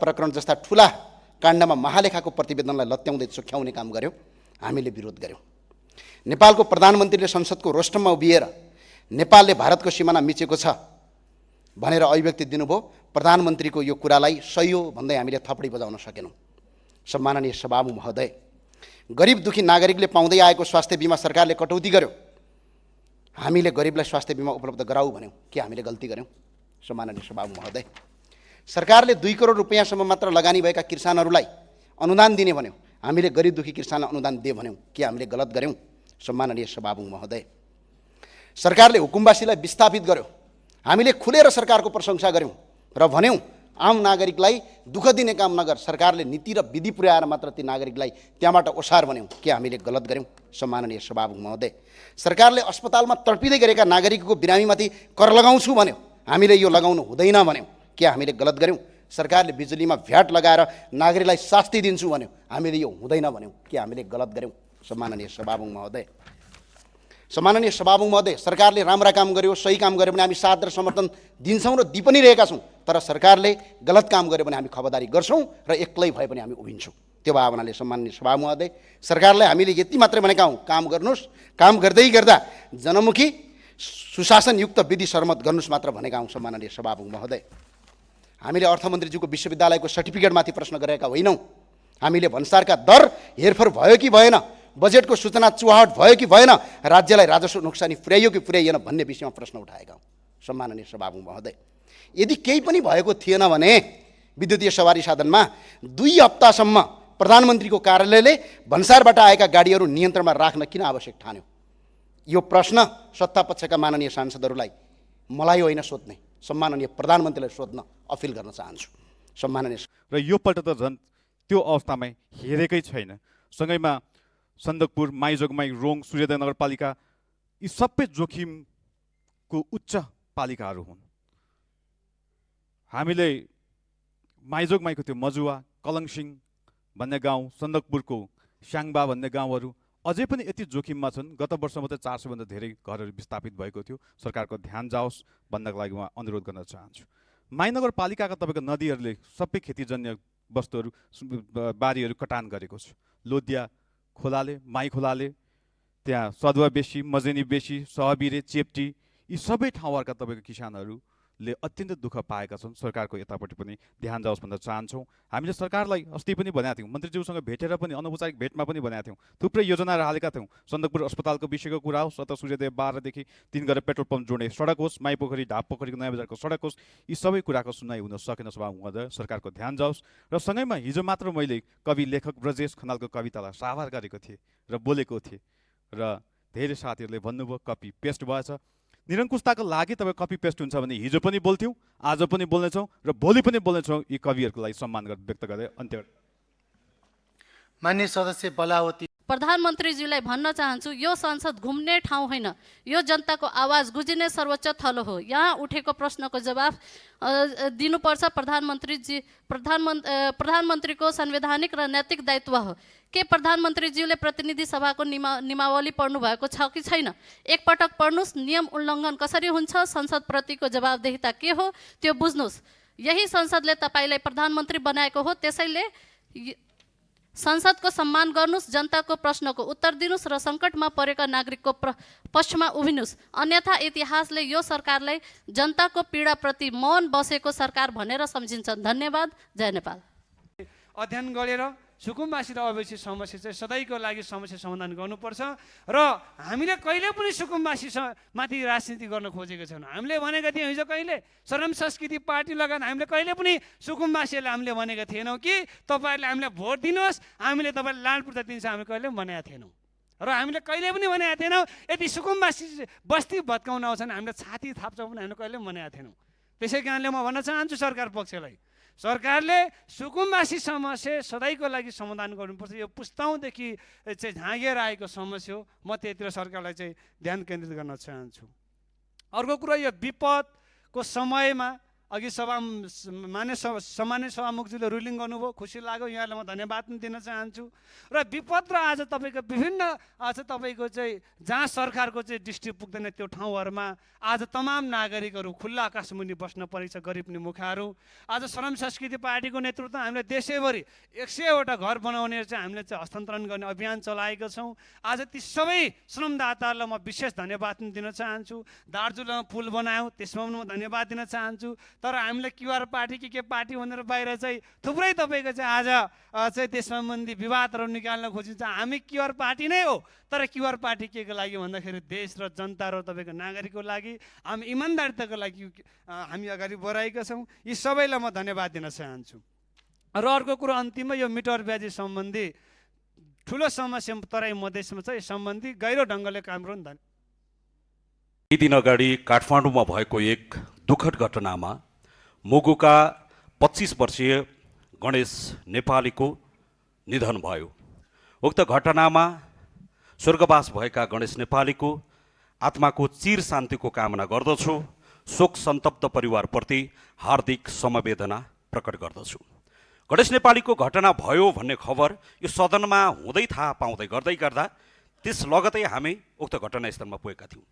प्रकरण जस्ता ठुला काण्डमा महालेखाको प्रतिवेदनलाई लत्याउँदै चोख्याउने काम गर्यो। हामीले विरोध गर्यौँ। नेपालको प्रधानमन्त्रीले संसदको रोस्टममा उभिएर नेपालले भारतको सिमाना मिचेको छ भनेर अभिव्यक्ति दिनुभयो। प्रधानमन्त्रीको यो कुरालाई सही हो भन्दै हामीले थपडी बजाउन सकेनौँ। सम्माननीय सभामुख महोदय, गरिब दुखी नागरिकले पाउँदै आएको स्वास्थ्य बिमा सरकारले कटौती गर्यो। हामीले गरिबलाई स्वास्थ्य बिमा उपलब्ध गराऊ भन्यौँ। के हामीले गल्ती गर्यौँ? सम्माननीय सभामुख महोदय, सरकारले 2 करोड रुपैयाँसम्म मात्र लगानी भएका किसानहरूलाई अनुदान दिने भन्यो। हामीले गरिब दुखी किसानलाई अनुदान दे भन्यौँ। के हामीले गलत गर्यौँ? सम्माननीय सभामुख महोदय, सरकारले हुकुमवासीलाई विस्थापित गर्यो। हामीले खुलेर सरकारको प्रशंसा गर्यौँ र भन्यौँ आम नागरिकलाई दुःख दिने काम नगर, सरकारले नीति र विधि पुर्याएर मात्र ती नागरिकलाई त्यहाँबाट ओसार भन्यौँ। के हामीले गलत गर्यौँ? सम्माननीय सभामुख महोदय, सरकारले अस्पतालमा तडपिँदै गरेका नागरिकको बिरामीमाथि कर लगाउँछु भन्यो। हामीले यो लगाउनु हुँदैन भन्यौँ। के हामीले गलत गर्यौँ? सरकारले बिजुलीमा भ्याट लगाएर नागरिकलाई शास्ति दिन्छु भन्यो। हामीले यो हुँदैन भन्यौँ। के हामीले गलत गर्यौँ? सम्माननीय सभामुख महोदय, सम्माननीय सभामुख महोदय, सरकारले राम्रा काम गर्यो, सही काम गर्यो भने हामी साथ र समर्थन दिन्छौँ र दि पनि रहेका छौँ। तर सरकारले गलत काम गर्यो भने हामी खबरदारी गर्छौँ र एक्लै भए पनि हामी उभिन्छौँ। त्यो भावनाले सम्माननीय सभामुख महोदय, सरकारलाई हामीले यति मात्रै भनेका हौँ, काम गर्नुहोस्, काम गर्दै गर्दा जनमुखी सुशासनयुक्त विधि सरमत गर्नुहोस् मात्र भनेका हौँ। सम्माननीय सभामुख महोदय, हामीले अर्थमन्त्रीज्यूको विश्वविद्यालयको सर्टिफिकेटमाथि प्रश्न गरेका होइनौँ। हामीले भन्सारका दर हेरफेर भयो कि भएन, बजेटको सूचना चुहावट भयो कि भएन, राज्यलाई राजस्व नोक्सानी पुर्याइयो कि पुर्याइएन भन्ने विषयमा प्रश्न उठाएका हौँ। सम्माननीय सभामुख महोदय, यदि केही पनि भएको थिएन भने विद्युतीय सवारी साधनमा 2 हप्तासम्म प्रधानमन्त्रीको कार्यालयले भन्सारबाट आएका गाडीहरू नियन्त्रणमा राख्न किन आवश्यक ठान्यो? यो प्रश्न सत्तापक्षका माननीय सांसदहरूलाई मलाई होइन सोध्ने, सम्माननीय प्रधानमन्त्रीलाई सोध्न अपिल गर्न चाहन्छु। सम्माननीय र यो पल्ट त झन् त्यो अवस्थामै हेरेकै छैन। सँगैमा सन्दकपुर, माइजोगमाई, रोङ, सूर्योदय नगरपालिका यी सबै जोखिमको उच्च पालिकाहरू हुन्। हामीले माइजोगमाईको त्यो मजुवा, कलङसिङ भन्ने गाउँ, सन्दकपुरको स्याङबा भन्ने गाउँहरू अझै पनि यति जोखिममा छन्। गत वर्ष मात्रै 400 भन्दा धेरै घरहरू विस्थापित भएको थियो। सरकारको ध्यान जाओस् भन्नको लागि म अनुरोध गर्न चाहन्छु। महानगरपालिकाका तपाईँको नदीहरूले सबै खेतीजन्य वस्तुहरू, बारीहरू कटान गरेको छ। लोदिया खोलाले, माई खोलाले, त्यहाँ सदुवा बेसी, मजेनी बेसी, सहबिरे, चेप्टी यी सबै ठाउँहरूका तपाईँको किसानहरूले अत्यन्त दुःख पाएका छन्। सरकारको यतापट्टि पनि ध्यान जाओस् भन्न चाहन्छौँ। हामीले सरकारलाई अस्ति पनि भनेका थियौँ, मन्त्रीज्यूसँग भेटेर पनि अनौपचारिक भेटमा पनि भनेका थियौँ, थुप्रै योजनाहरू हालेका थियौँ। सन्दकपुर अस्पतालको विषयको कुरा होस्, अथवा सूर्योदय 12 देखि 3 गरेर पेट्रोल पम्प जोड्ने सडक होस्, माई पोखरी ढाप पोखरीको नयाँ बजारको सडक होस्, यी सबै कुराको सुनाइ हुन सकेन। सभामुख महोदय, सरकारको ध्यान जाओस्। र सँगैमा हिजो मात्र मैले कवि लेखक ब्रजेश खनालको कवितालाई साभार गरेको थिएँ र बोलेको थिएँ र धेरै साथीहरूले भन्नुभयो कपी पेस्ट भएछ। निरङ्कुशताको लागि तपाईँ कपी पेस्ट हुन्छ भने हिजो पनि बोल्थ्यौँ, आज पनि बोल्नेछौँ र भोलि पनि बोल्नेछौँ। यी कविहरूको लागि सम्मान व्यक्त गर्दै अन्त्य। माननीय सदस्य बलावती, प्रधानमन्त्रीज्यूलाई भन्न चाहन्छु, यो संसद घुम्ने ठाउँ होइन, यो जनताको आवाज गुजिने सर्वोच्च थलो हो। यहाँ उठेको प्रश्नको जवाफ दिनुपर्छ। प्रधानमन्त्रीको संवैधानिक र नैतिक दायित्व हो। के प्रधानमन्त्रीज्यूले प्रतिनिधि सभाको नियमावली पढ्नु भएको छ कि छैन? एकपटक पढ्नुहोस्, नियम उल्लङ्घन कसरी हुन्छ, संसदप्रतिको जवाबदेहिता के हो त्यो बुझ्नुहोस्। यही संसदले तपाईँलाई प्रधानमन्त्री बनाएको हो। त्यसैले संसदको सम्मान गर्नुहोस्, जनताको प्रश्नको उत्तर दिनुहोस् र सङ्कटमा परेका नागरिकको पक्षमा उभिनुहोस्। अन्यथा इतिहासले यो सरकारलाई जनताको पीडाप्रति मौन बसेको सरकार भनेर सम्झिन्छ। धन्यवाद। जय नेपाल। अध्ययन गरेर सुकुम्बासी र ओबीसी समस्या चाहिँ सधैँको लागि समस्या समाधान गर्नुपर्छ र हामीले कहिले पनि सुकुम्बासी माथि राजनीति गर्न खोजेको छैनौँ। हामीले भनेका थियौँ हिजो कहिले श्रम संस्कृति पार्टी लगायत हामीले कहिले पनि सुकुम्बासीलाई हामीले भनेका थिएनौँ कि तपाईँहरूले हामीलाई भोट दिनुहोस्, हामीले तपाईँलाई लाल पुर्ता दिन्छौँ, हामीले कहिले पनि भनेका थिएनौँ। र हामीले कहिले पनि भनेका थिएनौँ यदि सुकुम्बासी बस्ती भत्काउन आउँछ भने हामीले छाती थाप्छौँ पनि हामीले कहिले पनि भनेका थिएनौँ। त्यसै कारणले म भन्न चाहन्छु सरकार पक्षलाई, सरकारले सुकुम्बासी समस्या सधैँको लागि समाधान गर्नुपर्छ। यो पुस्ताउँदेखि चाहिँ झाँगेर आएको समस्या हो। म त्यतिर सरकारलाई चाहिँ ध्यान केन्द्रित गर्न चाहन्छु। अर्को कुरा, यो विपदको समयमा अघि सामान्य सभामुखज्यूले रुलिङ गर्नुभयो, खुसी लाग्यो, यहाँलाई म धन्यवाद पनि दिन चाहन्छु। र विपद र आज तपाईँको विभिन्न आज तपाईँको चाहिँ जहाँ सरकारको चाहिँ दृष्टि पुग्दैन त्यो ठाउँहरूमा आज तमाम नागरिकहरू खुल्ला आकाशमुनि बस्न परेको छ, गरिब मुखाहरू। आज श्रम संस्कृति पार्टीको नेतृत्व हामीले देशैभरि 100वटा घर बनाउने चाहिँ हामीले चाहिँ हस्तान्तरण गर्ने अभियान चलाएका छौँ। आज ती सबै श्रमदाताहरूलाई म विशेष धन्यवाद पनि दिन चाहन्छु। दार्जुलामा पुल बनायौँ, त्यसमा पनि म धन्यवाद दिन चाहन्छु। तर हामीले क्युआर पार्टी के पार्टी भनेर बाहिर चाहिँ थुप्रै तपाईँको चाहिँ आज चाहिँ त्यस सम्बन्धी विवादहरू निकाल्न खोजिन्छ। हामी क्युआर पार्टी नै हो, तर क्युआर पार्टी के को लागि भन्दाखेरि देश र जनता र तपाईँको नागरिकको लागि, हामी इमान्दारिताको लागि हामी अगाडि बढाएका छौँ। यी सबैलाई म धन्यवाद दिन चाहन्छु। र अर्को कुरो अन्तिममा यो मिटर ब्याजी सम्बन्धी ठुलो समस्या तराई मधेसमा छ, यस सम्बन्धी गहिरो ढङ्गले काम गर्नु। केही दिन अगाडि काठमाडौँमा भएको एक दुःखद घटनामा मुगुका 25 वर्षीय गणेश नेपालीको निधन भयो। उक्त घटनामा स्वर्गवास भएका गणेश नेपालीको आत्माको चिर शान्तिको कामना गर्दछु। शोक सन्तप्त परिवारप्रति हार्दिक समवेदना प्रकट गर्दछु। गणेश नेपालीको घटना भयो भन्ने खबर यो सदनमा हुँदै थाहा पाउँदै गर्दै गर्दा त्यस लगतै हामी उक्त घटनास्थलमा पुगेका थियौँ।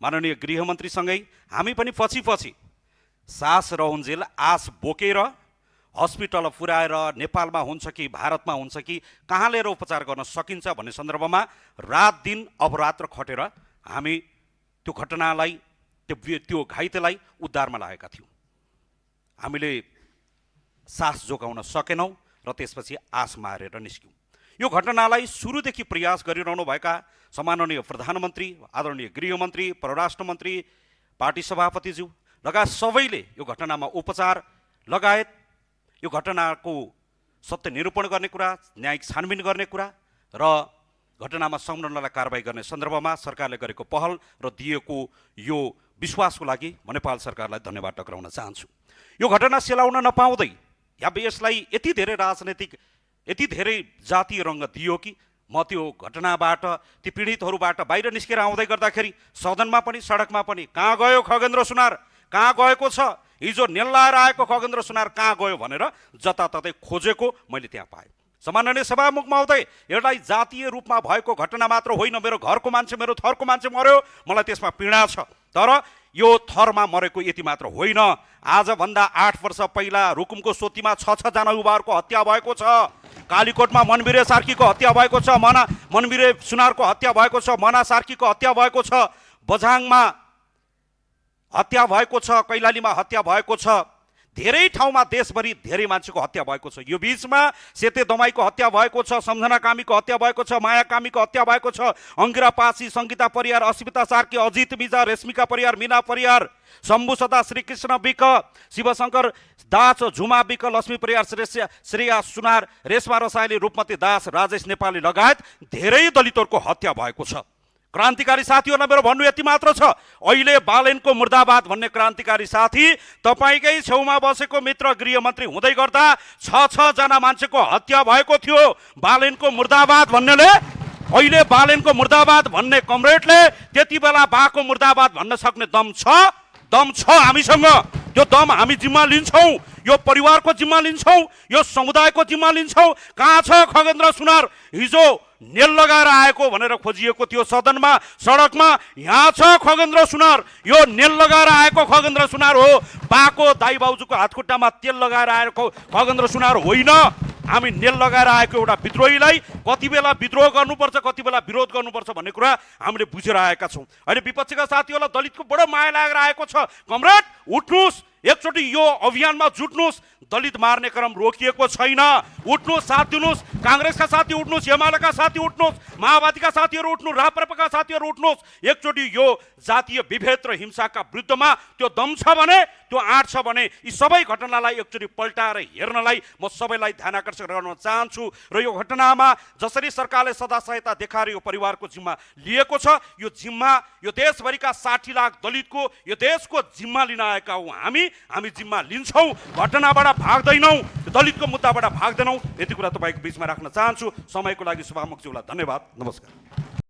माननीय गृहमन्त्रीसँगै हामी पनि पछि सास रहन्जेल आस बोकेर हस्पिटल पुर्याएर नेपालमा हुन्छ कि भारतमा हुन्छ कि कहाँ लिएर उपचार गर्न सकिन्छ भन्ने सन्दर्भमा रात दिन अहोरात्र खटेर हामी त्यो घटनालाई त्यो घाइतेलाई उद्धारमा लागेका थियौँ। हामीले सास जोगाउन सकेनौँ र त्यसपछि आस मारेर निस्क्यौँ। यो घटनालाई सुरुदेखि प्रयास गरिरहनु भएका सम्माननीय प्रधानमन्त्री, आदरणीय गृहमन्त्री, परराष्ट्र मन्त्री, पार्टी सभापतिज्यू लगायत सबैले यो घटनामा उपचार लगायत यो घटनाको सत्य निरूपण गर्ने कुरा, न्यायिक छानबिन गर्ने कुरा र घटनामा संलग्नलाई कारबाही गर्ने सन्दर्भमा सरकारले गरेको पहल र दिएको यो विश्वासको लागि म नेपाल सरकारलाई धन्यवाद टक्राउन चाहन्छु। यो घटना सेलाउन नपाउँदै या यसलाई यति धेरै राजनैतिक, यति धेरै जातीय रङ्ग दियो कि म त्यो घटनाबाट, ती पीडितहरूबाट बाहिर निस्केर आउँदै गर्दाखेरि सदनमा पनि सडकमा पनि कहाँ गयो खगेन्द्र सुनार, कहाँ गएको छ, हिजो नेल्लाएर आएको खगेन्द्र सुनार कहाँ गयो भनेर जताततै खोजेको मैले त्यहाँ पाएँ। सम्माननीय सभामुख महोदय, यसलाई जातीय रूपमा भएको घटना मात्र होइन, मेरो घरको मान्छे, मेरो थरको मान्छे मर्यो, मलाई त्यसमा पीडा छ। तर यो थरमा मरेको यति मात्र होइन। आजभन्दा 8 वर्ष पहिला रुकुमको सोतीमा 6 जना युवाहरूको हत्या भएको छ। कालीकोटमा मनबिरे सार्कीको हत्या भएको छ, मनबिरे सुनारको हत्या भएको छ, मना सार्कीको हत्या भएको छ, बझाङमा हत्या भएको छ, कैलालीमा हत्या भएको छ, धेरै ठाउँमा देशभरि धेरै मान्छेको हत्या भएको छ। यो बीचमा सेते दमाईको हत्या भएको छ, सम्झना कामीको हत्या भएको छ, माया कामीको हत्या भएको छ, अङ्गिरा पासी, सङ्गीता परियार, अस्मिता सार्की, अजित मिजा, रेश्मिका परियार, मीना परियार, शम्भु सदा, श्रीकृष्ण विक, शिवशङ्कर दास, झुमा विक, लक्ष्मी परियार, श्रेया सुनार, रेशमा रसाइली, रूपमती दास, राजेश नेपाली लगायत धेरै दलितहरूको हत्या भएको छ। क्रान्तिकारी साथीहरूलाई मेरो भन्नु यति मात्र छ, अहिले बालेनको मुर्दाबाद भन्ने क्रान्तिकारी साथी तपाईँकै छेउमा बसेको मित्र गृहमन्त्री हुँदै गर्दा 6 जना मान्छेको हत्या भएको थियो। बालेनको मुर्दाबाद भन्नेले, अहिले बालेनको मुर्दाबाद भन्ने कमरेडले त्यति बेला बाको मुर्दाबाद भन्न सक्ने दम छ हामीसँग। त्यो दम हामी जिम्मा लिन्छौँ, यो परिवारको जिम्मा लिन्छौँ, यो समुदायको जिम्मा लिन्छौँ। कहाँ छ खगेन्द्र सुनार? हिजो नेल लगाएर आएको भनेर खोजिएको थियो सदनमा, सडकमा, यहाँ छ खगेन्द्र सुनार। यो नेल लगाएर आएको खगेन्द्र सुनार हो, बाको दाइ बाउजूको हातखुट्टामा तेल लगाएर आएको खगेन्द्र सुनार होइन। हामी नेल लगाएर आएको एउटा विद्रोहीलाई कति बेला विद्रोह गर्नुपर्छ, कति बेला विरोध गर्नुपर्छ भन्ने कुरा हामीले बुझेर आएका छौँ। अहिले विपक्षीका साथीहरूलाई दलितको बडो माया लागेर आएको छ। कमरेड उठ्नुहोस्, एकचोटि यो अभियानमा जुट्नुहोस्। दलित मार्ने क्रम रोकिएको छैन, उठ्नुहोस्, साथ दिनुहोस्। काङ्ग्रेसका साथी उठ्नुहोस्, एमालेका साथी उठ्नुहोस्, माओवादीका साथीहरू उठ्नुहोस्, राप्रपाका साथीहरू उठ्नुहोस्। एकचोटि यो जातीय विभेद र हिंसाका विरुद्धमा त्यो दम छ भने, त्यो आँट छ भने यी सबै घटनालाई एकचोटि पल्टाएर हेर्नलाई म सबैलाई ध्यान आकर्षण गर्न चाहन्छु। र यो घटनामा जसरी सरकारले सदा सहायता देखाएर यो परिवारको जिम्मा लिएको छ, यो जिम्मा यो देशभरिका 60 लाख दलितको यो देशको जिम्मा लिन आएका हौँ हामी जिम्मा लिन्छौँ। घटनाबाट भाग्दैनौँ, दलितको मुद्दाबाट भाग्दैनौँ। यति कुरा तपाईँको बिचमा राख्न चाहन्छु। समयको लागि सभामुखज्यूलाई धन्यवाद, नमस्कार।